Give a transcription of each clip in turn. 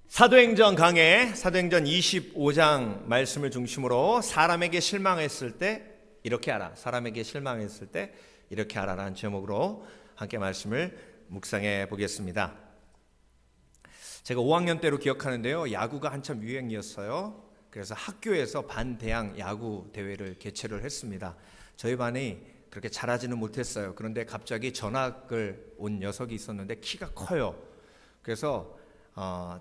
사도행전 강해 사도행전 25장 말씀을 중심으로 사람에게 실망했을 때 이렇게 하라, 사람에게 실망했을 때 이렇게 하라라는 제목으로 함께 말씀을 묵상해 보겠습니다. 제가 5학년 때로 기억하는데요, 야구가 한참 유행이었어요. 그래서 학교에서 반대항 야구 대회를 개최를 했습니다. 저희 반이 그렇게 잘하지는 못했어요. 그런데 갑자기 전학을 온 녀석이 있었는데 키가 커요. 그래서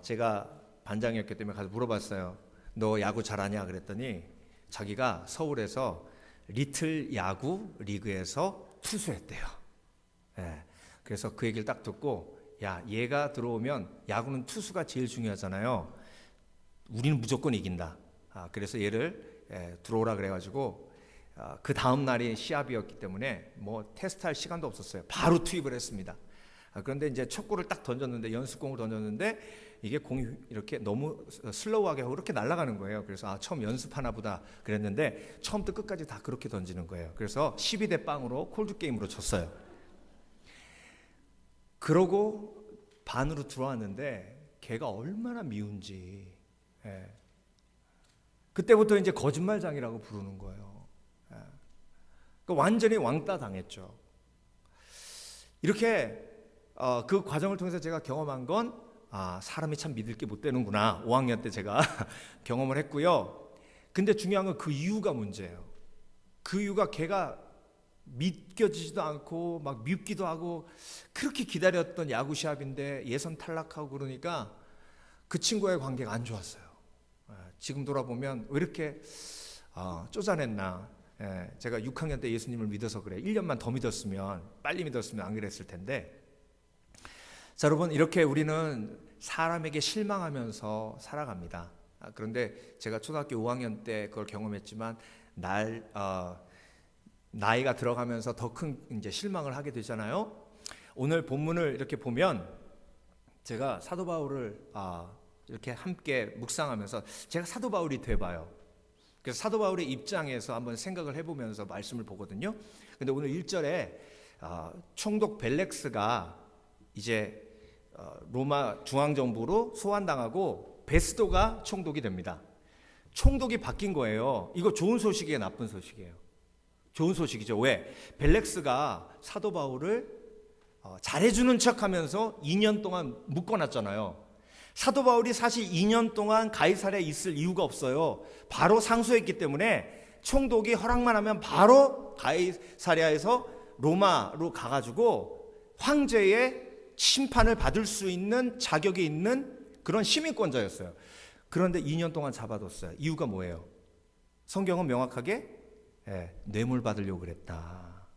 제가 반장이었기 때문에 가서 물어봤어요. 너 야구 잘하냐? 그랬더니 자기가 서울에서 리틀 야구 리그에서 투수했대요. 예, 그래서 그 얘기를 딱 듣고, 야, 얘가 들어오면 야구는 투수가 제일 중요하잖아요. 우리는 무조건 이긴다. 그래서 얘를 들어오라 그래가지고 그 다음 날이 시합이었기 때문에 뭐 테스트할 시간도 없었어요. 바로 투입을 했습니다. 그런데 이제 촉구를 딱 던졌는데, 연습공을 던졌는데 이게 공이 이렇게 너무 슬로우하게 하고 이렇게 날아가는 거예요. 그래서 처음 연습하나 보다 그랬는데 처음부터 끝까지 다 그렇게 던지는 거예요. 그래서 12대 0으로 콜드게임으로 졌어요. 그러고 반으로 들어왔는데 걔가 얼마나 미운지, 그때부터 이제 거짓말장이라고 부르는 거예요. 그러니까 완전히 왕따 당했죠. 이렇게 그 과정을 통해서 제가 경험한 건, 사람이 참 믿을 게 못 되는구나. 5학년 때 제가 경험을 했고요. 근데 중요한 건 그 이유가 문제예요. 그 이유가 걔가 믿겨지지도 않고 막 밉기도 하고, 그렇게 기다렸던 야구 시합인데 예선 탈락하고 그러니까 그 친구와의 관계가 안 좋았어요. 지금 돌아보면 왜 이렇게 쪼잔했나. 제가 6학년 때 예수님을 믿어서 그래. 1년만 더 믿었으면, 빨리 믿었으면 안 그랬을 텐데. 자, 여러분, 이렇게 우리는 사람에게 실망하면서 살아갑니다. 그런데 제가 초등학교 5학년 때 그걸 경험했지만 나이가 들어가면서 더 큰 이제 실망을 하게 되잖아요. 오늘 본문을 이렇게 보면 제가 사도 바울을 이렇게 함께 묵상하면서 제가 사도 바울이 돼봐요. 그래서 사도 바울의 입장에서 한번 생각을 해보면서 말씀을 보거든요. 근데 오늘 1절에 총독 벨렉스가 이제 로마 중앙정부로 소환당하고 베스도가 총독이 됩니다. 총독이 바뀐 거예요. 이거 좋은 소식이에요, 나쁜 소식이에요? 좋은 소식이죠. 왜? 벨렉스가 사도 바울을 잘해주는 척하면서 2년 동안 묶어놨잖아요. 사도 바울이 사실 2년 동안 가이사랴에 있을 이유가 없어요. 바로 상소했기 때문에 총독이 허락만 하면 바로 가이사랴에서 로마로 가가지고 황제의 심판을 받을 수 있는 자격이 있는 그런 시민권자였어요. 그런데 2년 동안 잡아뒀어요. 이유가 뭐예요? 성경은 명확하게 뇌물 받으려고 그랬다.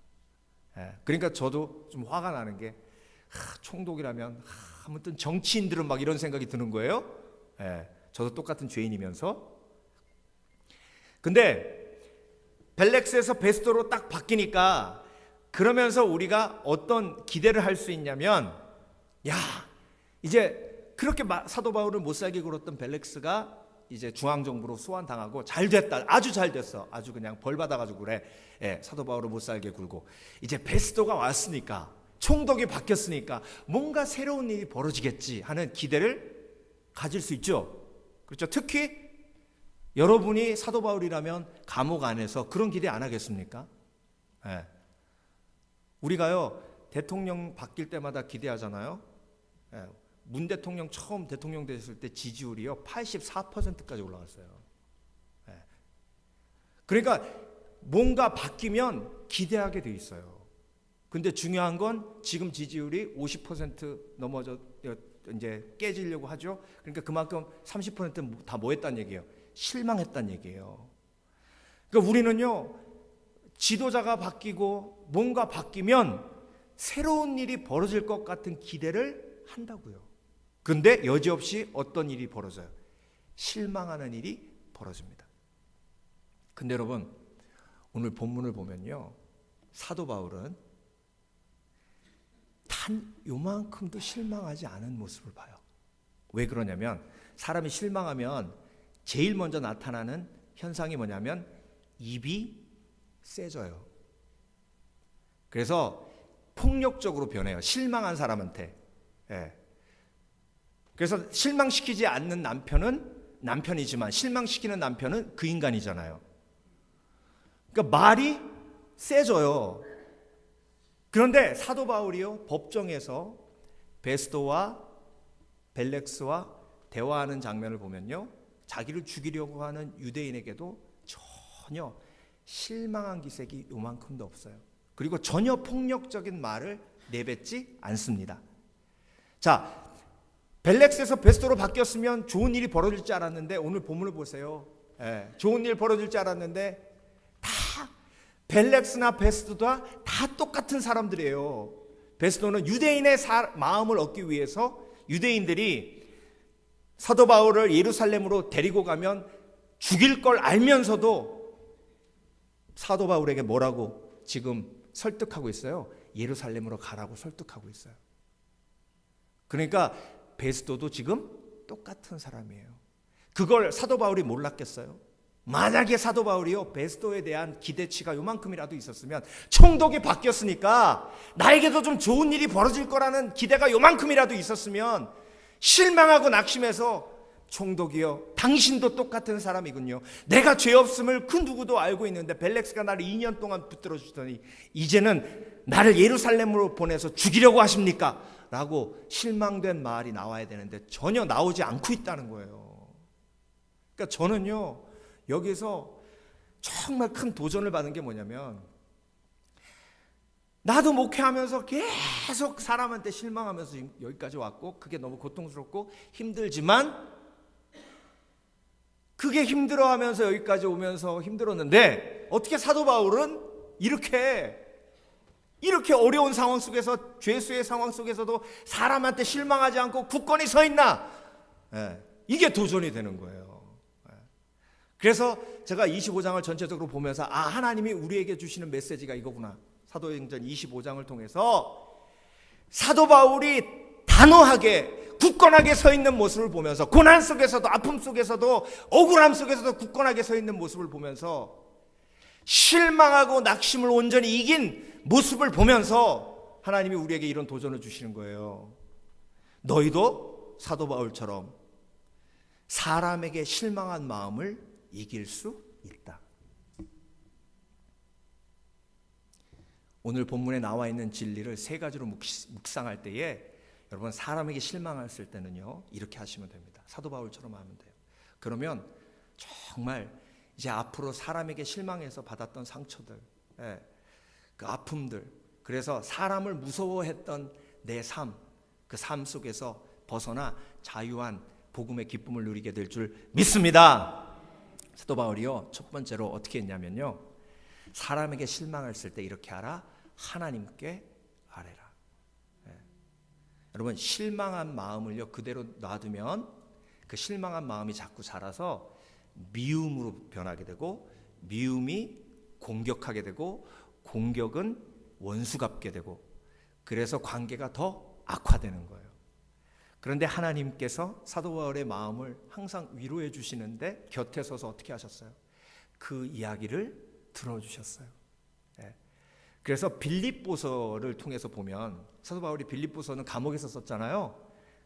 그러니까 저도 좀 화가 나는 게, 총독이라면 아무튼 정치인들은 막 이런 생각이 드는 거예요. 저도 똑같은 죄인이면서. 근데 벨렉스에서 베스도로 딱 바뀌니까, 그러면서 우리가 어떤 기대를 할 수 있냐면, 야, 이제 그렇게 사도 바울을 못 살게 굴었던 벨렉스가 이제 중앙정부로 소환당하고 잘 됐다, 아주 잘 됐어, 아주 그냥 벌 받아가지고 그래. 사도 바울을 못 살게 굴고 이제 베스도가 왔으니까, 총독이 바뀌었으니까 뭔가 새로운 일이 벌어지겠지 하는 기대를 가질 수 있죠. 그렇죠. 특히 여러분이 사도 바울이라면 감옥 안에서 그런 기대 안 하겠습니까? 우리가요, 대통령 바뀔 때마다 기대하잖아요. 문 대통령 처음 대통령 됐을 때 지지율이요 84%까지 올라갔어요. 그러니까 뭔가 바뀌면 기대하게 돼 있어요. 근데 중요한 건 지금 지지율이 50% 넘어져 이제 깨지려고 하죠. 그러니까 그만큼 30%는 다 뭐 했다는 얘기예요? 실망했다는 얘기예요. 그러니까 우리는요, 지도자가 바뀌고 뭔가 바뀌면 새로운 일이 벌어질 것 같은 기대를 한다고요. 그런데 여지없이 어떤 일이 벌어져요? 실망하는 일이 벌어집니다. 근데 여러분, 오늘 본문을 보면요, 사도 바울은 단 요만큼도 실망하지 않은 모습을 봐요. 왜 그러냐면, 사람이 실망하면 제일 먼저 나타나는 현상이 뭐냐면 입이 세져요. 그래서 폭력적으로 변해요, 실망한 사람한테. 그래서 실망시키지 않는 남편은 남편이지만 실망시키는 남편은 그 인간이잖아요. 그러니까 말이 세져요. 그런데 사도 바울이요, 법정에서 베스도와 벨렉스와 대화하는 장면을 보면요, 자기를 죽이려고 하는 유대인에게도 전혀 실망한 기색이 요만큼도 없어요. 그리고 전혀 폭력적인 말을 내뱉지 않습니다. 자, 벨렉스에서 베스도로 바뀌었으면 좋은 일이 벌어질 줄 알았는데, 오늘 본문을 보세요. 좋은 일 벌어질 줄 알았는데 다 벨렉스나 베스도가 다 똑같은 사람들이에요. 베스도는 유대인의 마음을 얻기 위해서 유대인들이 사도 바울을 예루살렘으로 데리고 가면 죽일 걸 알면서도 사도 바울에게 뭐라고 지금 설득하고 있어요? 예루살렘으로 가라고 설득하고 있어요. 그러니까 베스도도 지금 똑같은 사람이에요. 그걸 사도 바울이 몰랐겠어요? 만약에 사도 바울이요, 베스도에 대한 기대치가 요만큼이라도 있었으면, 총독이 바뀌었으니까 나에게도 좀 좋은 일이 벌어질 거라는 기대가 요만큼이라도 있었으면 실망하고 낙심해서, 총독이요, 당신도 똑같은 사람이군요. 내가 죄 없음을 그 누구도 알고 있는데 벨렉스가 나를 2년 동안 붙들어 주더니 이제는 나를 예루살렘으로 보내서 죽이려고 하십니까? 라고 실망된 말이 나와야 되는데 전혀 나오지 않고 있다는 거예요. 그러니까 저는요, 여기서 정말 큰 도전을 받은 게 뭐냐면, 나도 목회하면서 계속 사람한테 실망하면서 여기까지 왔고, 그게 너무 고통스럽고 힘들지만, 그게 힘들어하면서 여기까지 오면서 힘들었는데, 어떻게 사도 바울은 이렇게 어려운 상황 속에서, 죄수의 상황 속에서도 사람한테 실망하지 않고 굳건히 서 있나? 이게 도전이 되는 거예요. 그래서 제가 25장을 전체적으로 보면서, 하나님이 우리에게 주시는 메시지가 이거구나. 사도행전 25장을 통해서 사도 바울이 단호하게 굳건하게 서 있는 모습을 보면서, 고난 속에서도, 아픔 속에서도, 억울함 속에서도 굳건하게 서 있는 모습을 보면서, 실망하고 낙심을 온전히 이긴 모습을 보면서 하나님이 우리에게 이런 도전을 주시는 거예요. 너희도 사도 바울처럼 사람에게 실망한 마음을 이길 수 있다. 오늘 본문에 나와 있는 진리를 세 가지로 묵상할 때에, 여러분, 사람에게 실망했을 때는요, 이렇게 하시면 됩니다. 사도 바울처럼 하면 돼요. 그러면 정말 이제 앞으로 사람에게 실망해서 받았던 상처들, 그 아픔들, 그래서 사람을 무서워했던 내 삶, 그 삶 속에서 벗어나 자유한 복음의 기쁨을 누리게 될 줄 믿습니다. 사도 바울이요, 첫 번째로 어떻게 했냐면요, 사람에게 실망했을 때 이렇게 하라. 하나님께 아뢰라. 여러분, 실망한 마음을요, 그대로 놔두면 그 실망한 마음이 자꾸 자라서 미움으로 변하게 되고, 미움이 공격하게 되고, 공격은 원수 갚게 되고, 그래서 관계가 더 악화되는 거예요. 그런데 하나님께서 사도 바울의 마음을 항상 위로해 주시는데 곁에 서서 어떻게 하셨어요? 그 이야기를 들어주셨어요. 그래서 빌립보서를 통해서 보면, 사도 바울이 빌립보서는 감옥에서 썼잖아요.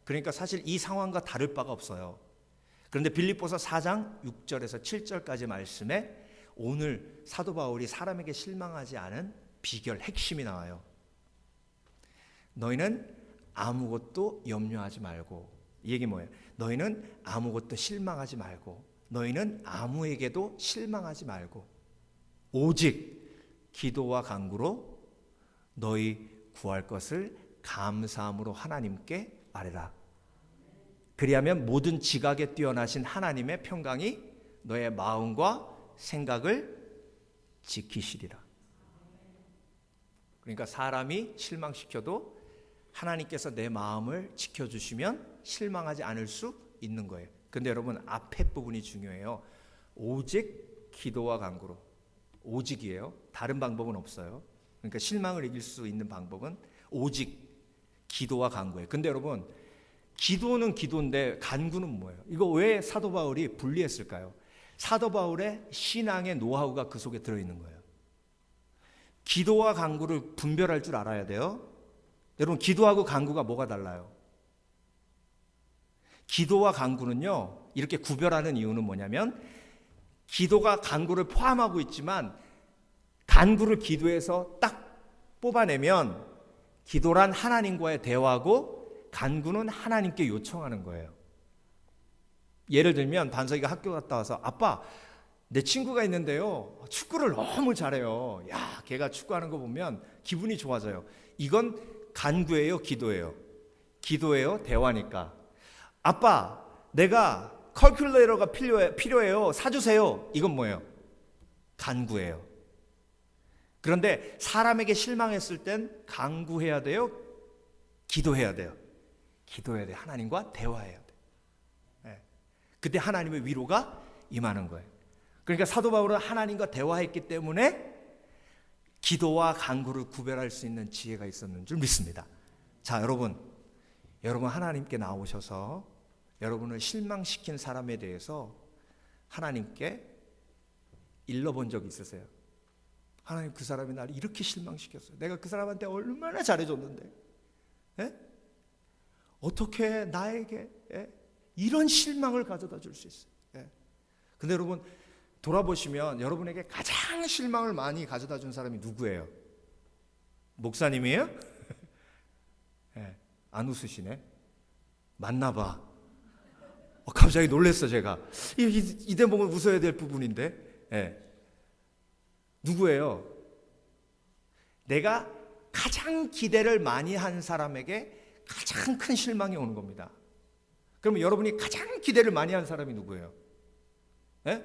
그러니까 사실 이 상황과 다를 바가 없어요. 그런데 빌립보서 4장 6절에서 7절까지 말씀에 오늘 사도 바울이 사람에게 실망하지 않은 비결, 핵심이 나와요. 너희는 아무것도 염려하지 말고, 이 얘기 뭐예요? 너희는 아무것도 실망하지 말고, 너희는 아무에게도 실망하지 말고, 오직 기도와 간구로 너희 구할 것을 감사함으로 하나님께 아뢰라. 그리하면 모든 지각에 뛰어나신 하나님의 평강이 너의 마음과 생각을 지키시리라. 그러니까 사람이 실망시켜도 하나님께서 내 마음을 지켜주시면 실망하지 않을 수 있는 거예요. 근데 여러분, 앞에 부분이 중요해요. 오직 기도와 간구로. 오직이에요. 다른 방법은 없어요. 그러니까 실망을 이길 수 있는 방법은 오직 기도와 간구예요. 근데 여러분, 기도는 기도인데 간구는 뭐예요? 이거 왜 사도 바울이 분리했을까요? 사도 바울의 신앙의 노하우가 그 속에 들어있는 거예요. 기도와 간구를 분별할 줄 알아야 돼요. 여러분, 기도하고 간구가 뭐가 달라요? 기도와 간구는요, 이렇게 구별하는 이유는 뭐냐면, 기도가 간구를 포함하고 있지만 간구를 기도에서 딱 뽑아내면 기도란 하나님과의 대화고 간구는 하나님께 요청하는 거예요. 예를 들면 반석이가 학교 갔다 와서, 아빠, 내 친구가 있는데요, 축구를 너무 잘해요. 야, 걔가 축구하는 거 보면 기분이 좋아져요. 이건 간구예요, 기도예요? 기도예요, 대화니까. 아빠, 내가 컬큘레이터가 필요해요. 사주세요. 이건 뭐예요? 간구예요. 그런데 사람에게 실망했을 땐 간구해야 돼요? 기도해야 돼요? 기도해야 돼요. 하나님과 대화해야 돼요. 네. 그때 하나님의 위로가 임하는 거예요. 그러니까 사도 바울은 하나님과 대화했기 때문에 기도와 간구를 구별할 수 있는 지혜가 있었는 줄 믿습니다. 자, 여러분 하나님께 나오셔서 여러분을 실망시킨 사람에 대해서 하나님께 일러본 적 있으세요? 하나님, 그 사람이 나를 이렇게 실망시켰어요. 내가 그 사람한테 얼마나 잘해줬는데, 예? 어떻게 나에게 이런 실망을 가져다 줄 수 있어요? 예. 근데 여러분 돌아보시면 여러분에게 가장 실망을 많이 가져다 준 사람이 누구예요? 목사님이에요? 예. 안 웃으시네. 맞나 봐. 갑자기 놀랐어 제가. 이 대목은 웃어야 될 부분인데. 예. 누구예요? 내가 가장 기대를 많이 한 사람에게 가장 큰 실망이 오는 겁니다. 그러면 여러분이 가장 기대를 많이 한 사람이 누구예요? 예?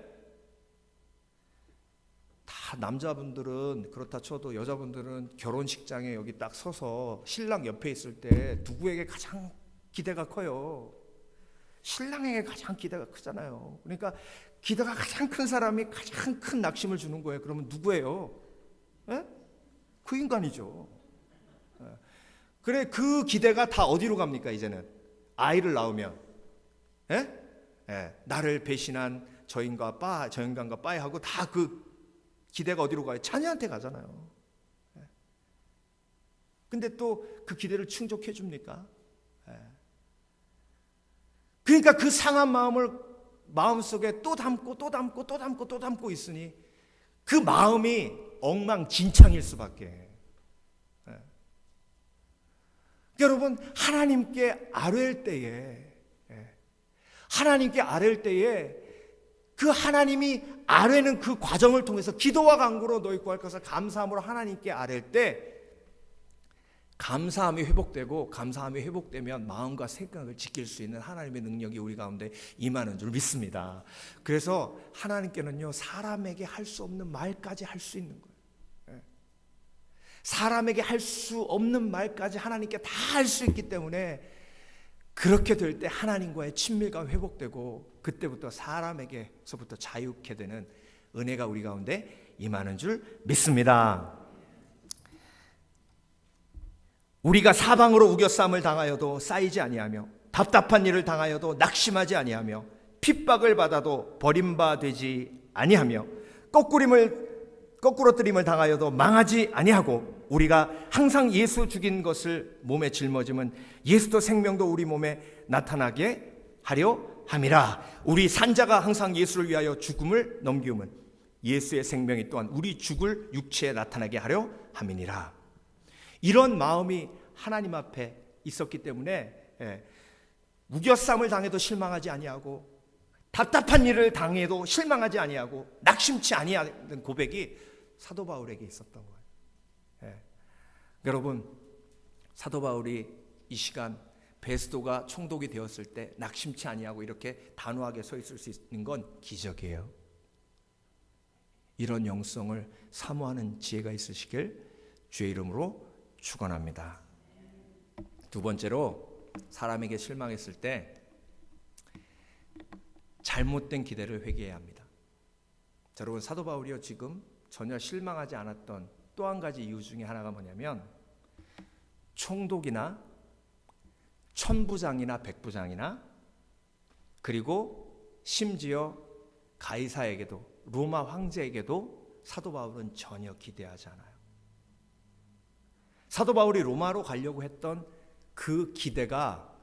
다 남자분들은 그렇다 쳐도 여자분들은 결혼식장에 여기 딱 서서 신랑 옆에 있을 때 누구에게 가장 기대가 커요? 신랑에게 가장 기대가 크잖아요. 그러니까 기대가 가장 큰 사람이 가장 큰 낙심을 주는 거예요. 그러면 누구예요? 예? 그 인간이죠. 예. 그래, 그 기대가 다 어디로 갑니까 이제는? 아이를 낳으면, 예? 예. 나를 배신한 저 인간과 빠이하고 다 그 기대가 어디로 가요? 자녀한테 가잖아요. 예. 근데 또 그 기대를 충족해 줍니까? 예. 그러니까 그 상한 마음을 마음속에 또 담고 있으니 그 마음이 엉망진창일 수밖에. 예. 여러분, 하나님께 아뢰일 때에, 하나님께 아뢰일 때에 그 하나님이 아뢰는 그 과정을 통해서 기도와 간구로 너희 구할 것을 감사함으로 하나님께 아뢰일 때 감사함이 회복되면 마음과 생각을 지킬 수 있는 하나님의 능력이 우리 가운데 임하는 줄 믿습니다. 그래서 하나님께는요, 사람에게 할 수 없는 말까지 할 수 있는 거예요. 사람에게 할 수 없는 말까지 하나님께 다 할 수 있기 때문에 그렇게 될 때 하나님과의 친밀감이 회복되고 그때부터 사람에게서부터 자유케 되는 은혜가 우리 가운데 임하는 줄 믿습니다. 우리가 사방으로 우겨싸움을 당하여도 쌓이지 아니하며 답답한 일을 당하여도 낙심하지 아니하며 핍박을 받아도 버림받지 아니하며 거꾸로뜨림을 당하여도 망하지 아니하고 우리가 항상 예수 죽인 것을 몸에 짊어지면 예수도 생명도 우리 몸에 나타나게 하려 함이라. 우리 산자가 항상 예수를 위하여 죽음을 넘기우면 예수의 생명이 또한 우리 죽을 육체에 나타나게 하려 함이니라. 이런 마음이 하나님 앞에 있었기 때문에 우겨싸움을 당해도 실망하지 아니하고 답답한 일을 당해도 실망하지 아니하고 낙심치 아니하는 고백이 사도 바울에게 있었던 거예요. 여러분, 사도 바울이 이 시간 베스도가 총독이 되었을 때 낙심치 아니하고 이렇게 단호하게 서 있을 수 있는 건 기적이에요. 이런 영성을 사모하는 지혜가 있으시길 주의 이름으로 축원합니다. 두 번째로, 사람에게 실망했을 때 잘못된 기대를 회개해야 합니다. 자, 여러분, 사도 바울이요, 지금 전혀 실망하지 않았던 또 한 가지 이유 중에 하나가 뭐냐면 총독이나 천부장이나 백부장이나 그리고 심지어 가이사에게도, 로마 황제에게도 사도 바울은 전혀 기대하지 않아요. 사도 바울이 로마로 가려고 했던 그 기대가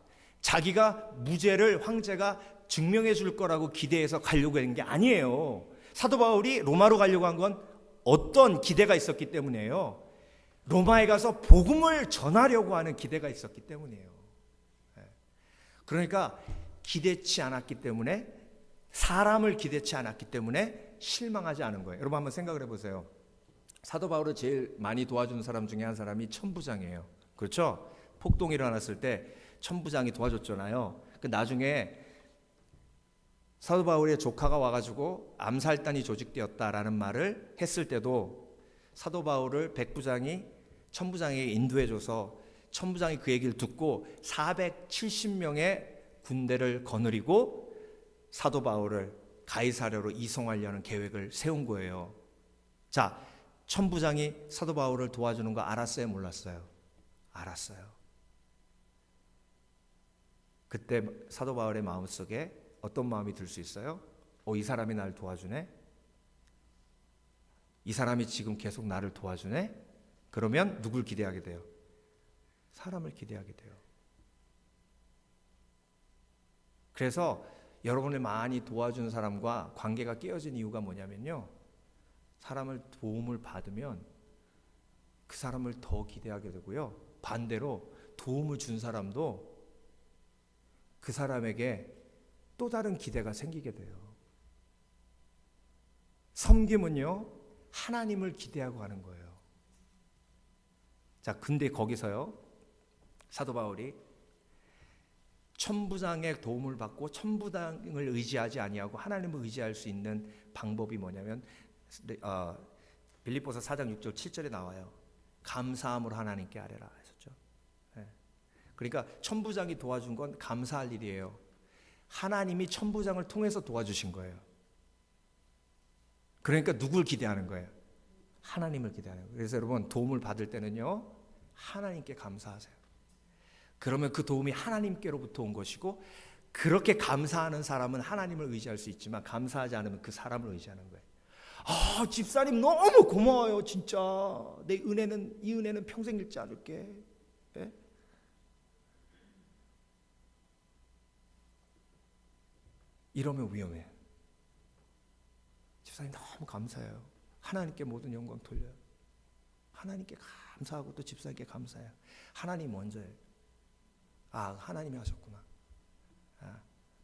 자기가 무죄를 황제가 증명해 줄 거라고 기대해서 가려고 하는 게 아니에요. 사도 바울이 로마로 가려고 한 건 어떤 기대가 있었기 때문이에요. 로마에 가서 복음을 전하려고 하는 기대가 있었기 때문이에요. 그러니까 기대치 않았기 때문에, 사람을 기대치 않았기 때문에 실망하지 않은 거예요. 여러분 한번 생각을 해보세요. 사도 바울을 제일 많이 도와준 사람 중에 한 사람이 천부장이에요. 그렇죠? 폭동이 일어났을 때 천부장이 도와줬잖아요. 나중에 사도 바울의 조카가 와가지고 암살단이 조직되었다라는 말을 했을 때도 사도 바울을 백부장이 천부장에게 인도해줘서 천부장이 그 얘기를 듣고 470명의 군대를 거느리고 사도 바울을 가이사랴로 이송하려는 계획을 세운 거예요. 자, 천부장이 사도 바울을 도와주는 거 알았어요, 몰랐어요? 알았어요. 그때 사도 바울의 마음속에 어떤 마음이 들 수 있어요? 이 사람이 나를 도와주네? 이 사람이 지금 계속 나를 도와주네? 그러면 누굴 기대하게 돼요? 사람을 기대하게 돼요. 그래서 여러분을 많이 도와주는 사람과 관계가 깨어진 이유가 뭐냐면요, 사람을 도움을 받으면 그 사람을 더 기대하게 되고요, 반대로 도움을 준 사람도 그 사람에게 또 다른 기대가 생기게 돼요. 섬김은요, 하나님을 기대하고 하는 거예요. 자, 근데 거기서요, 사도 바울이 천부장의 도움을 받고 천부장을 의지하지 아니하고 하나님을 의지할 수 있는 방법이 뭐냐면, 빌립보서 4장 6절 7절에 나와요. 감사함으로 하나님께 아뢰라 하셨죠. 그러니까 천부장이 도와준 건 감사할 일이에요. 하나님이 천부장을 통해서 도와주신 거예요. 그러니까 누굴 기대하는 거예요? 하나님을 기대하는 거예요. 그래서 여러분, 도움을 받을 때는요, 하나님께 감사하세요. 그러면 그 도움이 하나님께로부터 온 것이고, 그렇게 감사하는 사람은 하나님을 의지할 수 있지만 감사하지 않으면 그 사람을 의지하는 거예요. 집사님 너무 고마워요. 진짜 이 은혜는 평생 잃지 않을게. 네? 이러면 위험해. 집사님 너무 감사해요. 하나님께 모든 영광 돌려요. 하나님께 감사하고 또 집사님께 감사해요. 하나님 먼저예요. 하나님이 하셨구나.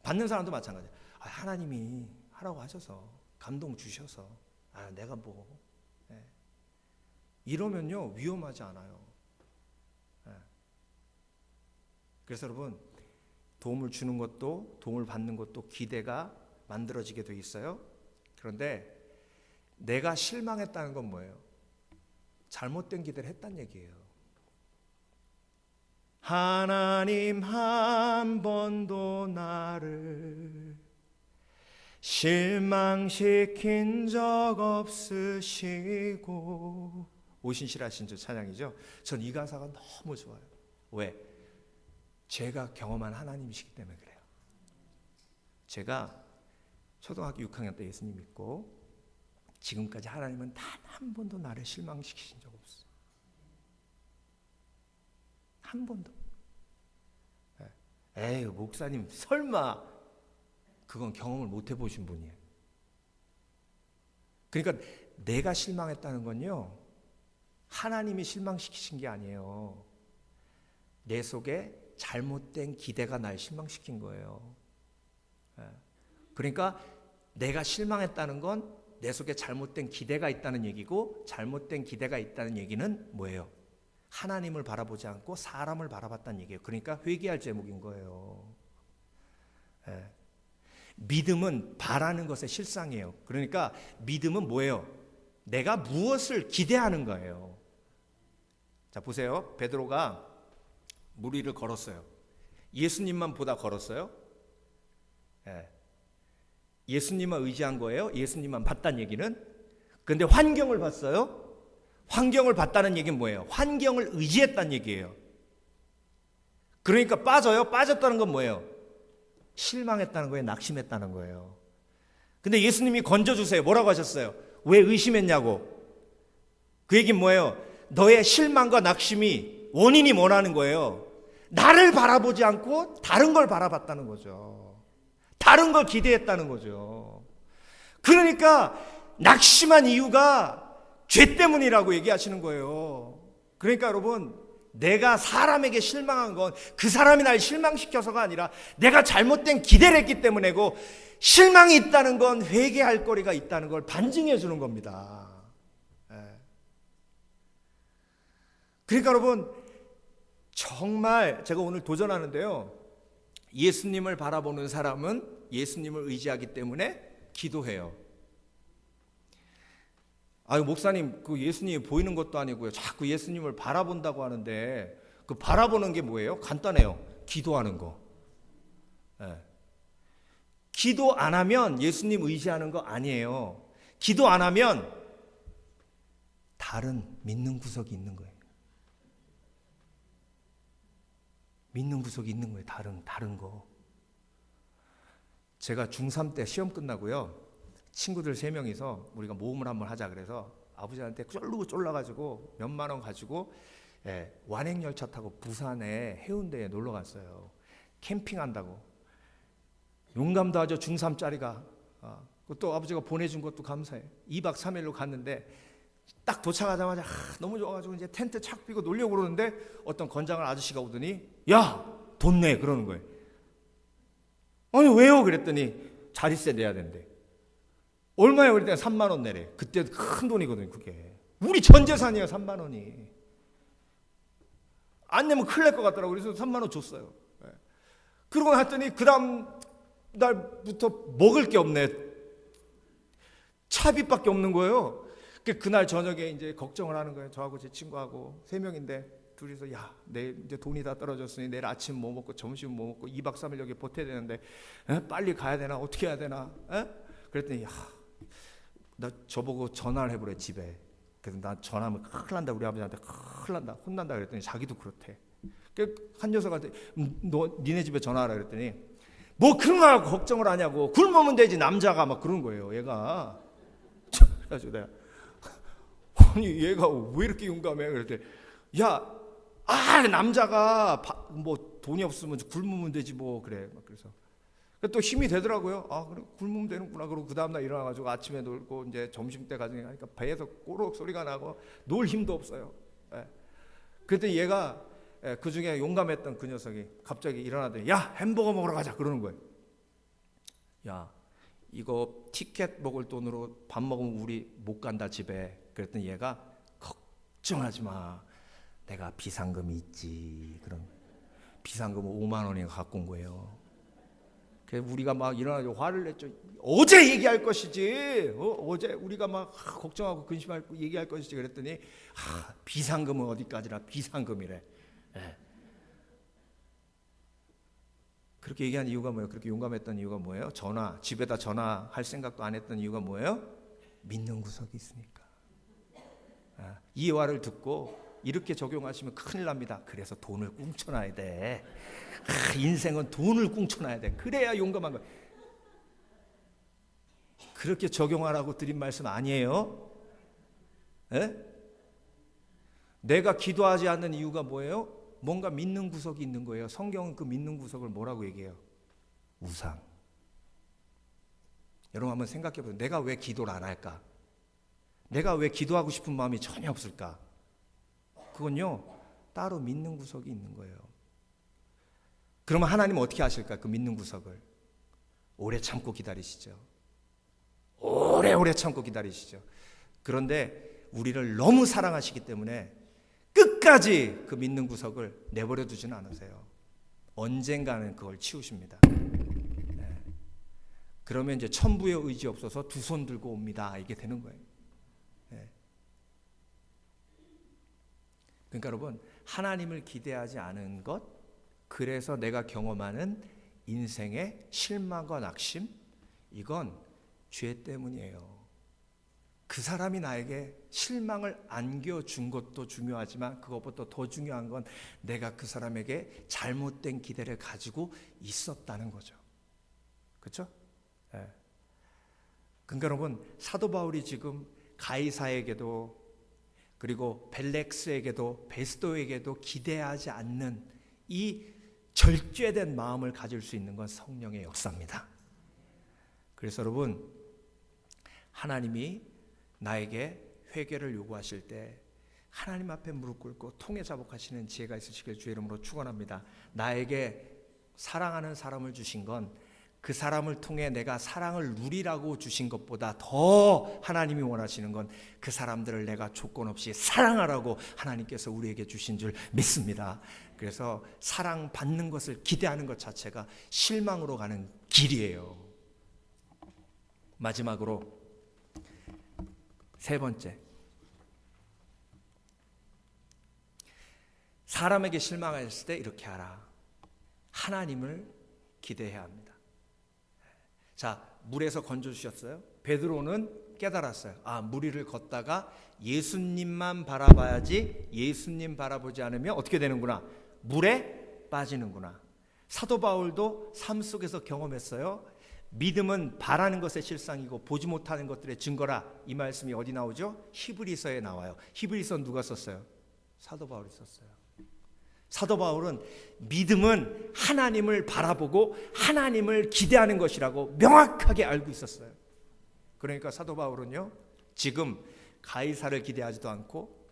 받는 사람도 마찬가지예요. 하나님이 하라고 하셔서, 감동 주셔서, 내가 뭐. 이러면요, 위험하지 않아요. 그래서 여러분, 도움을 주는 것도 도움을 받는 것도 기대가 만들어지게 돼 있어요. 그런데 내가 실망했다는 건 뭐예요? 잘못된 기대를 했다는 얘기예요. 하나님 한 번도 나를 실망시킨 적 없으시고, 오신실하신 주 찬양이죠. 전 이 가사가 너무 좋아요. 왜? 제가 경험한 하나님이시기 때문에 그래요. 제가 초등학교 6학년 때 예수님 믿고 지금까지 하나님은 단 한 번도 나를 실망시키신 적 없어. 한 번도. 에이, 목사님 설마. 그건 경험을 못 해보신 분이에요. 그러니까 내가 실망했다는 건요, 하나님이 실망시키신 게 아니에요. 내 속에 잘못된 기대가 날 실망시킨 거예요. 그러니까 내가 실망했다는 건 내 속에 잘못된 기대가 있다는 얘기고, 잘못된 기대가 있다는 얘기는 뭐예요? 하나님을 바라보지 않고 사람을 바라봤다는 얘기예요. 그러니까 회개할 제목인 거예요. 믿음은 바라는 것의 실상이에요. 그러니까 믿음은 뭐예요? 내가 무엇을 기대하는 거예요. 자, 보세요. 베드로가 물 위를 걸었어요. 예수님만 보다 걸었어요? 예수님만 의지한 거예요? 예수님만 봤다는 얘기는? 근데 환경을 봤어요? 환경을 봤다는 얘기는 뭐예요? 환경을 의지했다는 얘기예요. 그러니까 빠졌다는 건 뭐예요? 실망했다는 거예요? 낙심했다는 거예요. 근데 예수님이 건져주세요. 뭐라고 하셨어요? 왜 의심했냐고. 그 얘기는 뭐예요? 너의 실망과 낙심이 원인이 뭐라는 거예요? 나를 바라보지 않고 다른 걸 바라봤다는 거죠. 다른 걸 기대했다는 거죠. 그러니까 낙심한 이유가 죄 때문이라고 얘기하시는 거예요. 그러니까 여러분, 내가 사람에게 실망한 건 그 사람이 날 실망시켜서가 아니라 내가 잘못된 기대를 했기 때문이고, 실망이 있다는 건 회개할 거리가 있다는 걸 반증해 주는 겁니다. 그러니까 여러분, 정말 제가 오늘 도전하는데요, 예수님을 바라보는 사람은 예수님을 의지하기 때문에 기도해요. 아유, 목사님, 그 예수님이 보이는 것도 아니고요, 자꾸 예수님을 바라본다고 하는데, 그 바라보는 게 뭐예요? 간단해요. 기도하는 거. 기도 안 하면 예수님 의지하는 거 아니에요. 기도 안 하면 다른 믿는 구석이 있는 거예요. 믿는 구석이 있는 거예요. 다른 거. 제가 중3 때 시험 끝나고요, 친구들 3명이서 우리가 모험을 한번 하자 그래서 아버지한테 쫄라가지고 몇만 원 가지고 완행열차 타고 부산에 해운대에 놀러 갔어요. 캠핑한다고. 용감도 하죠, 중3짜리가. 또 아버지가 보내준 것도 감사해. 2박 3일로 갔는데 딱 도착하자마자 너무 좋아가지고 이제 텐트 착 피고 놀려고 그러는데 어떤 건장한 아저씨가 오더니, 야, 돈 내, 그러는 거예요. 아니, 왜요? 그랬더니 자릿세 내야 된대. 얼마예요? 그랬더니 3만 원 내래. 그때 큰 돈이거든요, 그게. 우리 전 재산이에요, 3만 원이. 안 내면 큰일 날 것 같더라고요. 그래서 3만 원 줬어요. 그러고 났더니 그 다음 날부터 먹을 게 없네. 차비밖에 없는 거예요. 그날 저녁에 이제 걱정을 하는 거예요. 저하고 제 친구하고 3명인데 둘이서, 야, 내일 이제 돈이 다 떨어졌으니 내일 아침 뭐 먹고 점심 뭐 먹고 2박 3일 여기 버텨야 되는데 빨리 가야 되나 어떻게 해야 되나? 그랬더니, 야, 나 저보고 전화를 해보래, 집에. 그래서 나 전화하면 큰일 난다, 우리 아버지한테 큰일 난다, 혼난다 그랬더니 자기도 그렇대. 한 녀석한테, 너 니네 집에 전화하라 그랬더니, 뭐 그런 거 하고 걱정을 하냐고, 굶으면 되지 남자가, 막 그런 거예요, 얘가. 그래가지고 내가, 아니 얘가 왜 이렇게 용감해? 그랬더니, 야, 남자가 뭐 돈이 없으면 굶으면 되지 뭐, 그래. 막 그래서 또 힘이 되더라고요. 그래, 굶으면 되는구나. 그러고 그 다음날 일어나가지고 아침에 놀고 이제 점심 때 가니까 배에서 꼬록 소리가 나고 놀 힘도 없어요. 그랬더니 얘가, 그 중에 용감했던 그 녀석이 갑자기 일어나더니, 야, 햄버거 먹으러 가자, 그러는 거예요. 야, 이거 티켓 먹을 돈으로 밥 먹으면 우리 못 간다, 집에. 그랬더니 얘가, 걱정하지 마, 내가 비상금이 있지. 그럼 비상금을 5만 원이 갖고 온 거예요. 그래서 우리가 막 일어나서 화를 냈죠. 어제 얘기할 것이지. 어제 우리가 막 걱정하고 근심하고 얘기할 것이지. 그랬더니, 비상금은 어디까지나 비상금이래. 그렇게 얘기한 이유가 뭐예요? 그렇게 용감했던 이유가 뭐예요? 집에다 전화할 생각도 안 했던 이유가 뭐예요? 믿는 구석이 있으니까. 이 예화를 듣고 이렇게 적용하시면 큰일 납니다. 그래서 돈을 꿍쳐놔야 돼. 인생은 돈을 꿍쳐놔야 돼. 그래야 용감한 거예요. 그렇게 적용하라고 드린 말씀 아니에요? 내가 기도하지 않는 이유가 뭐예요? 뭔가 믿는 구석이 있는 거예요. 성경은 그 믿는 구석을 뭐라고 얘기해요? 우상. 여러분 한번 생각해 보세요. 내가 왜 기도를 안 할까? 내가 왜 기도하고 싶은 마음이 전혀 없을까? 그건요, 따로 믿는 구석이 있는 거예요. 그러면 하나님은 어떻게 하실까? 그 믿는 구석을 오래 참고 기다리시죠. 오래 참고 기다리시죠. 그런데 우리를 너무 사랑하시기 때문에 끝까지 그 믿는 구석을 내버려 두지는 않으세요. 언젠가는 그걸 치우십니다. 그러면 이제 천부의 의지 없어서 두 손 들고 옵니다, 이게 되는 거예요. 그러니까 여러분, 하나님을 기대하지 않은 것, 그래서 내가 경험하는 인생의 실망과 낙심, 이건 죄 때문이에요. 그 사람이 나에게 실망을 안겨준 것도 중요하지만 그것보다 더 중요한 건 내가 그 사람에게 잘못된 기대를 가지고 있었다는 거죠. 그렇죠? 그러니까 여러분, 사도 바울이 지금 가이사에게도 그리고 벨렉스에게도 베스도에게도 기대하지 않는 이 절제된 마음을 가질 수 있는 건 성령의 역사입니다. 그래서 여러분, 하나님이 나에게 회개를 요구하실 때 하나님 앞에 무릎 꿇고 통해 자복하시는 지혜가 있으시길 주의 이름으로 축원합니다. 나에게 사랑하는 사람을 주신 건 그 사람을 통해 내가 사랑을 누리라고 주신 것보다 더 하나님이 원하시는 건 그 사람들을 내가 조건 없이 사랑하라고 하나님께서 우리에게 주신 줄 믿습니다. 그래서 사랑받는 것을 기대하는 것 자체가 실망으로 가는 길이에요. 마지막으로 세 번째, 사람에게 실망했을 때 이렇게 하라. 하나님을 기대해야 합니다. 자, 물에서 건져주셨어요. 베드로는 깨달았어요. 물 위를 걷다가 예수님만 바라봐야지, 예수님 바라보지 않으면 어떻게 되는구나, 물에 빠지는구나. 사도 바울도 삶 속에서 경험했어요. 믿음은 바라는 것의 실상이고 보지 못하는 것들의 증거라. 이 말씀이 어디 나오죠? 히브리서에 나와요. 히브리서 누가 썼어요? 사도 바울이 썼어요. 사도 바울은 믿음은 하나님을 바라보고 하나님을 기대하는 것이라고 명확하게 알고 있었어요. 그러니까 사도 바울은요, 지금 가이사를 기대하지도 않고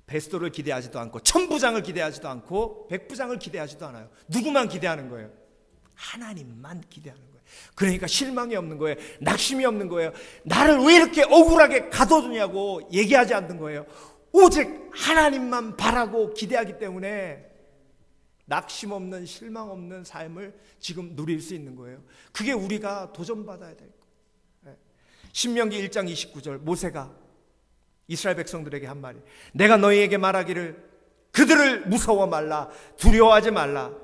베스도를 기대하지도 않고 천부장을 기대하지도 않고 백부장을 기대하지도 않아요. 누구만 기대하는 거예요? 하나님만 기대하는 거예요. 그러니까 실망이 없는 거예요. 낙심이 없는 거예요. 나를 왜 이렇게 억울하게 가둬두냐고 얘기하지 않는 거예요. 오직 하나님만 바라고 기대하기 때문에 낙심 없는, 실망 없는 삶을 지금 누릴 수 있는 거예요. 그게 우리가 도전받아야 될 거예요. 신명기 1장 29절 모세가 이스라엘 백성들에게 한 말이, 내가 너희에게 말하기를 그들을 무서워 말라, 두려워하지 말라.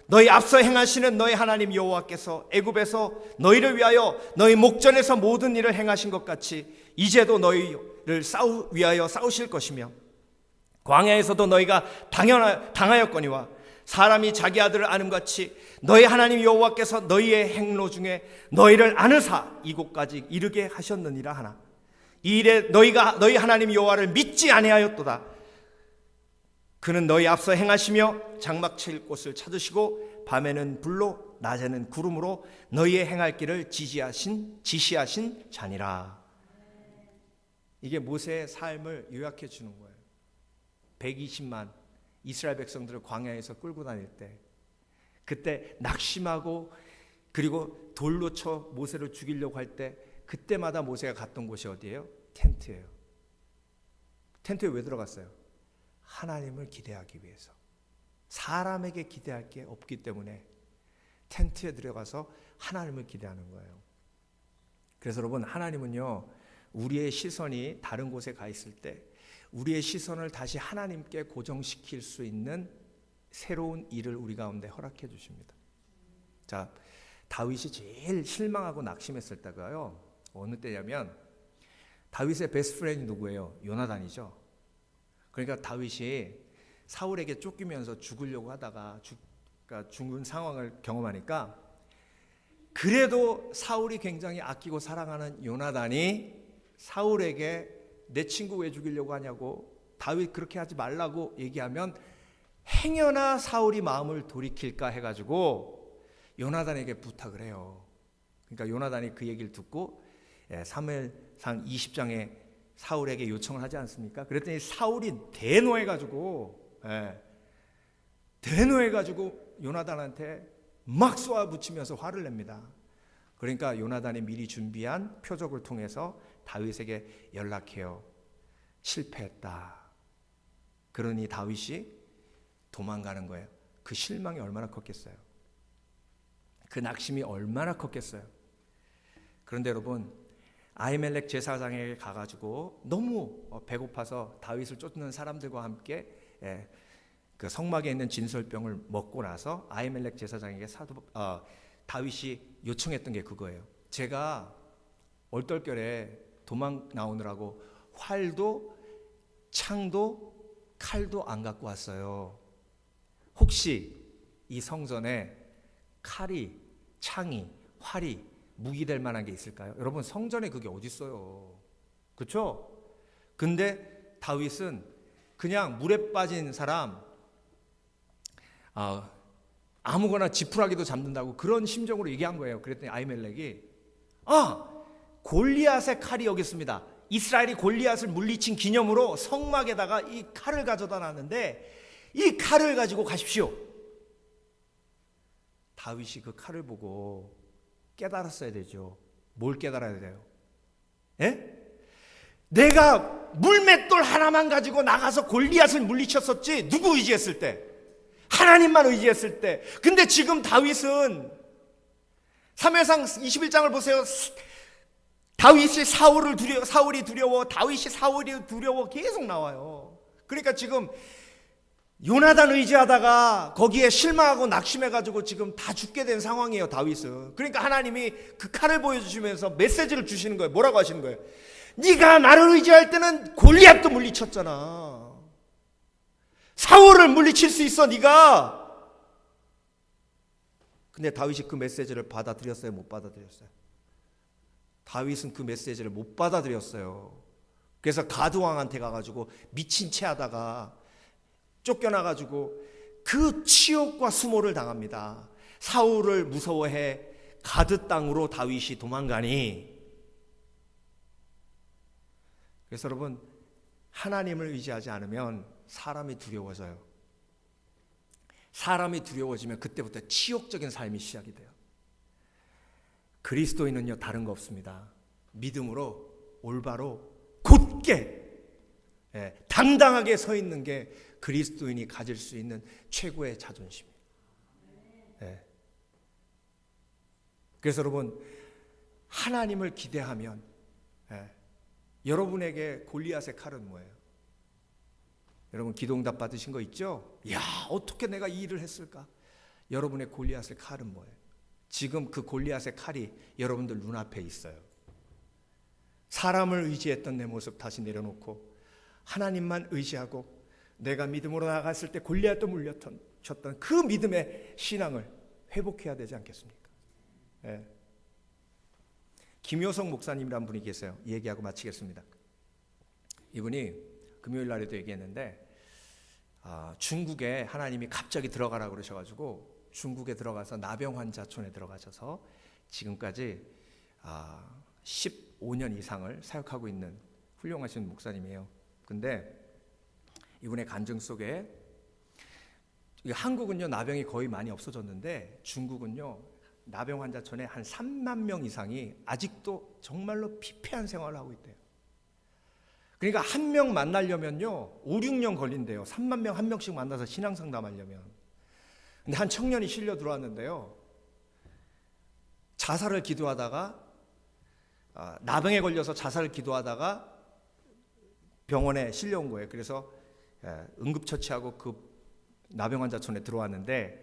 너희 앞서 행하시는 너희 하나님 여호와께서 애굽에서 너희를 위하여 너희 목전에서 모든 일을 행하신 것 같이 이제도 너희를 위하여 싸우실 것이며 광야에서도 너희가 당하였거니와 사람이 자기 아들을 아는같이 너희 하나님 여호와께서 너희의 행로 중에 너희를 아느사 이곳까지 이르게 하셨느니라 하나. 이 일에 너희가 너희 하나님 여호와를 믿지 아니하였도다. 그는 너희 앞서 행하시며 장막 칠 곳을 찾으시고 밤에는 불로 낮에는 구름으로 너희의 행할 길을 지시하신 자니라. 이게 모세의 삶을 요약해 주는 거예요. 120만 이스라엘 백성들을 광야에서 끌고 다닐 때, 그때 낙심하고 그리고 돌로 쳐 모세를 죽이려고 할 때, 그때마다 모세가 갔던 곳이 어디예요? 텐트예요. 텐트에 왜 들어갔어요? 하나님을 기대하기 위해서. 사람에게 기대할 게 없기 때문에 텐트에 들어가서 하나님을 기대하는 거예요. 그래서 여러분, 하나님은요, 우리의 시선이 다른 곳에 가 있을 때 우리의 시선을 다시 하나님께 고정시킬 수 있는 새로운 일을 우리 가운데 허락해 주십니다. 자, 다윗이 제일 실망하고 낙심했을 때가요, 어느 때냐면 다윗의 베스트 프렌드 누구예요? 요나단이죠. 그러니까 다윗이 사울에게 쫓기면서 죽으려고 하다가 죽은 상황을 경험하니까, 그래도 사울이 굉장히 아끼고 사랑하는 요나단이 사울에게 내 친구 왜 죽이려고 하냐고, 다윗 그렇게 하지 말라고 얘기하면 행여나 사울이 마음을 돌이킬까 해가지고 요나단에게 부탁을 해요. 그러니까 요나단이 그 얘기를 듣고 사무엘상 20장에 사울에게 요청을 하지 않습니까? 그랬더니 사울이 대노해가지고 요나단한테 막 쏘아붙이면서 화를 냅니다. 그러니까 요나단이 미리 준비한 표적을 통해서 다윗에게 연락해요. 실패했다. 그러니 다윗이 도망가는 거예요. 그 실망이 얼마나 컸겠어요. 그 낙심이 얼마나 컸겠어요. 그런데 여러분, 아히멜렉 제사장에게 가가지고 너무 배고파서 다윗을 쫓는 사람들과 함께 그 성막에 있는 진설병을 먹고 나서 아히멜렉 제사장에게 다윗이 요청했던 게 그거예요. 제가 얼떨결에 도망 나오느라고 활도 창도 칼도 안 갖고 왔어요. 혹시 이 성전에 칼이, 창이, 활이 무기될 만한 게 있을까요? 여러분, 성전에 그게 어디 있어요? 그렇죠? 근데 다윗은 그냥 물에 빠진 사람, 아무거나 지푸라기도 잡는다고 그런 심정으로 얘기한 거예요. 그랬더니 아히멜렉이 골리앗의 칼이 여기 있습니다. 이스라엘이 골리앗을 물리친 기념으로 성막에다가 이 칼을 가져다 놨는데 이 칼을 가지고 가십시오. 다윗이 그 칼을 보고 깨달았어야 되죠. 뭘 깨달아야 돼요? 예? 내가 물맷돌 하나만 가지고 나가서 골리앗을 물리쳤었지. 누구 의지했을 때? 하나님만 의지했을 때. 근데 지금 다윗은 사무엘상 21장을 보세요. 다윗이 사울이 두려워, 다윗이 사울이 두려워 계속 나와요. 그러니까 지금 요나단 의지하다가 거기에 실망하고 낙심해가지고 지금 다 죽게 된 상황이에요, 다윗은. 그러니까 하나님이 그 칼을 보여주시면서 메시지를 주시는 거예요. 뭐라고 하시는 거예요? 네가 나를 의지할 때는 골리앗도 물리쳤잖아. 사울을 물리칠 수 있어, 네가. 근데 다윗이 그 메시지를 받아들였어요, 못 받아들였어요? 다윗은 그 메시지를 못 받아들였어요. 그래서 가드왕한테 가가지고 미친 채 하다가 쫓겨나가지고 그 치욕과 수모를 당합니다. 사울을 무서워해 가드 땅으로 다윗이 도망가니. 그래서 여러분, 하나님을 의지하지 않으면 사람이 두려워져요. 사람이 두려워지면 그때부터 치욕적인 삶이 시작이 돼요. 그리스도인은요, 다른 거 없습니다. 믿음으로 올바로 곧게 당당하게 서 있는 게 그리스도인이 가질 수 있는 최고의 자존심이에요. 그래서 여러분, 하나님을 기대하면 여러분에게 골리앗의 칼은 뭐예요? 여러분 기도응답 받으신 거 있죠? 야, 어떻게 내가 이 일을 했을까? 여러분의 골리앗의 칼은 뭐예요? 지금 그 골리앗의 칼이 여러분들 눈앞에 있어요. 사람을 의지했던 내 모습 다시 내려놓고 하나님만 의지하고 내가 믿음으로 나아갔을 때 골리앗도 물렸던 그 믿음의 신앙을 회복해야 되지 않겠습니까? 김효성 목사님이라는 분이 계세요. 얘기하고 마치겠습니다. 이분이 금요일 날에도 얘기했는데 중국에 하나님이 갑자기 들어가라 그러셔가지고 중국에 들어가서 나병 환자촌에 들어가셔서 지금까지 15년 이상을 사역하고 있는 훌륭하신 목사님이에요. 근데 이분의 간증 속에 한국은요 나병이 거의 많이 없어졌는데 중국은요 나병 환자촌에 한 3만 명 이상이 아직도 정말로 피폐한 생활을 하고 있대요. 그러니까 한 명 만나려면요 5, 6년 걸린대요. 3만 명 한 명씩 만나서 신앙 상담하려면. 근데 한 청년이 실려 들어왔는데요, 자살을 기도하다가 나병에 걸려서 자살을 기도하다가 병원에 실려온 거예요. 그래서 응급처치하고 그 나병 환자촌에 들어왔는데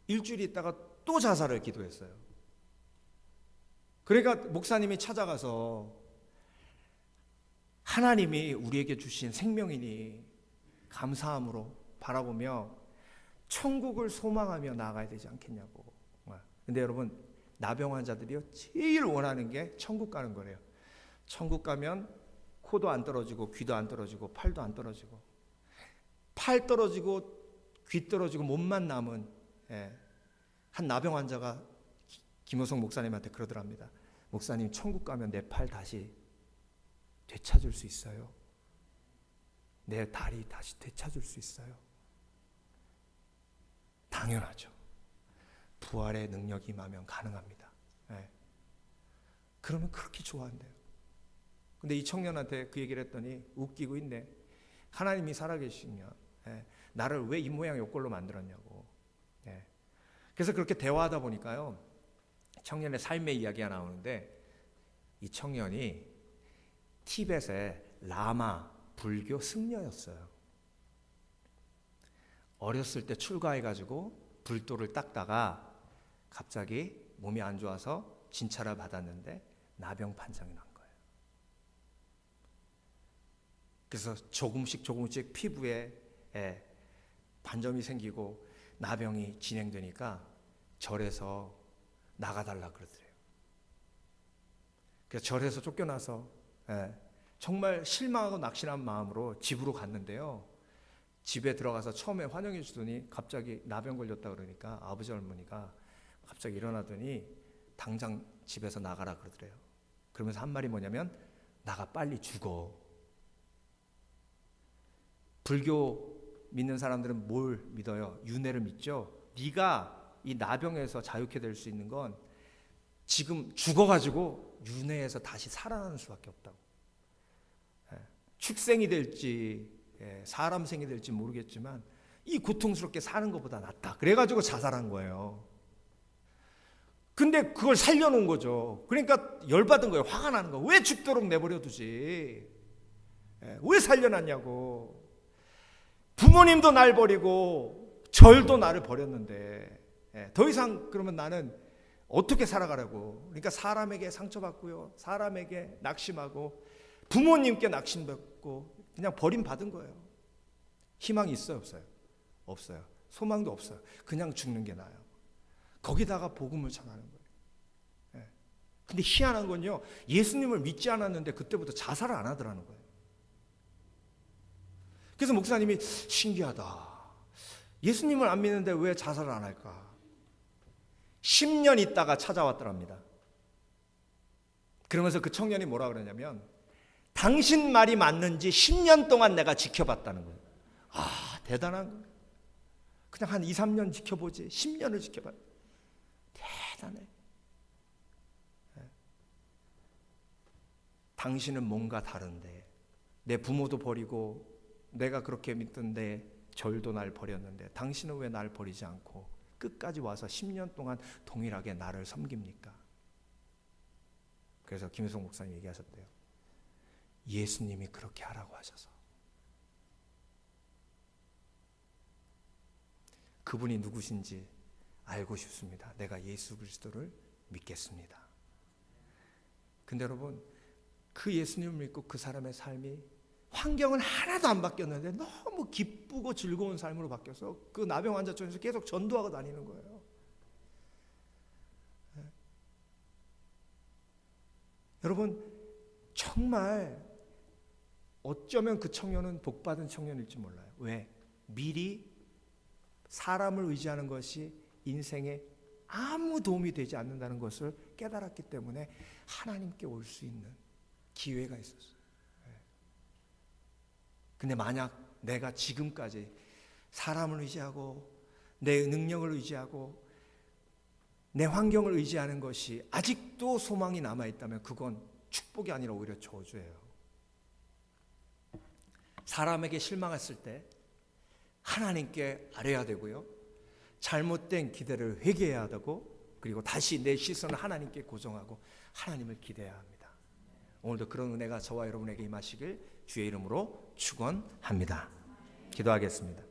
일주일 있다가 또 자살을 기도했어요. 그러니까 목사님이 찾아가서 하나님이 우리에게 주신 생명이니 감사함으로 바라보며 천국을 소망하며 나아가야 되지 않겠냐고. 근데 여러분, 나병 환자들이요 제일 원하는 게 천국 가는 거래요. 천국 가면 코도 안 떨어지고 귀도 안 떨어지고 팔도 안 떨어지고, 팔 떨어지고 귀 떨어지고 몸만 남은 한 나병 환자가 김호성 목사님한테 그러더랍니다. 목사님, 천국 가면 내 팔 다시 되찾을 수 있어요? 내 다리 다시 되찾을 수 있어요? 당연하죠. 부활의 능력이 임하면 가능합니다. 그러면 그렇게 좋아한대요. 근데 이 청년한테 그 얘기를 했더니 웃기고 있네. 하나님이 살아계시면 나를 왜 이 모양 요 꼴로 만들었냐고. 그래서 그렇게 대화하다 보니까요, 청년의 삶의 이야기가 나오는데 이 청년이 티벳의 라마 불교 승려였어요. 어렸을 때 출가해가지고 불도를 닦다가 갑자기 몸이 안 좋아서 진찰을 받았는데 나병 판정이 난 거예요. 그래서 조금씩 피부에 반점이 생기고 나병이 진행되니까 절에서 나가달라 그러더래요. 그래서 절에서 쫓겨나서 정말 실망하고 낙심한 마음으로 집으로 갔는데요, 집에 들어가서 처음에 환영해 주더니 갑자기 나병 걸렸다 그러니까 아버지 어머니가 갑자기 일어나더니 당장 집에서 나가라 그러더래요. 그러면서 한 말이 뭐냐면 나가 빨리 죽어. 불교 믿는 사람들은 뭘 믿어요? 윤회를 믿죠. 네가 이 나병에서 자유케 될 수 있는 건 지금 죽어가지고 윤회에서 다시 살아나는 수밖에 없다고. 축생이 될지 사람 생이 될지 모르겠지만 이 고통스럽게 사는 것보다 낫다. 그래가지고 자살한 거예요. 근데 그걸 살려놓은 거죠. 그러니까 열받은 거예요. 화가 나는 거예요. 왜 죽도록 내버려두지? 왜 살려놨냐고. 부모님도 날 버리고 절도 나를 버렸는데 더 이상 그러면 나는 어떻게 살아가라고. 그러니까 사람에게 상처받고요, 사람에게 낙심하고 부모님께 낙심받고 그냥 버림받은 거예요. 희망이 있어요, 없어요? 없어요. 소망도 없어요. 그냥 죽는 게 나아요. 거기다가 복음을 전하는 거예요. 근데 희한한 건요, 예수님을 믿지 않았는데 그때부터 자살을 안 하더라는 거예요. 그래서 목사님이 신기하다. 예수님을 안 믿는데 왜 자살을 안 할까? 10년 있다가 찾아왔더랍니다. 그러면서 그 청년이 뭐라 그러냐면 당신 말이 맞는지 10년 동안 내가 지켜봤다는 거예요. 아, 대단한 거예요. 그냥 한 2, 3년 지켜보지 10년을 지켜봐. 대단해. 당신은 뭔가 다른데 내 부모도 버리고 내가 그렇게 믿던데 절도 날 버렸는데 당신은 왜 날 버리지 않고 끝까지 와서 10년 동안 동일하게 나를 섬깁니까? 그래서 김효성 목사님 얘기하셨대요. 예수님이 그렇게 하라고 하셔서. 그분이 누구신지 알고 싶습니다. 내가 예수 그리스도를 믿겠습니다. 근데 여러분, 그 예수님을 믿고 그 사람의 삶이 환경은 하나도 안 바뀌었는데 너무 기쁘고 즐거운 삶으로 바뀌어서 그 나병 환자촌에서 계속 전도하고 다니는 거예요. 여러분, 정말 어쩌면 그 청년은 복받은 청년일지 몰라요. 왜? 미리 사람을 의지하는 것이 인생에 아무 도움이 되지 않는다는 것을 깨달았기 때문에 하나님께 올 수 있는 기회가 있었어요. 근데 만약 내가 지금까지 사람을 의지하고 내 능력을 의지하고 내 환경을 의지하는 것이 아직도 소망이 남아있다면 그건 축복이 아니라 오히려 저주예요. 사람에게 실망했을 때 하나님께 아뢰야 되고요, 잘못된 기대를 회개해야 되고, 그리고 다시 내 시선을 하나님께 고정하고 하나님을 기대해야 합니다. 오늘도 그런 은혜가 저와 여러분에게 임하시길 주의 이름으로 축원합니다. 기도하겠습니다.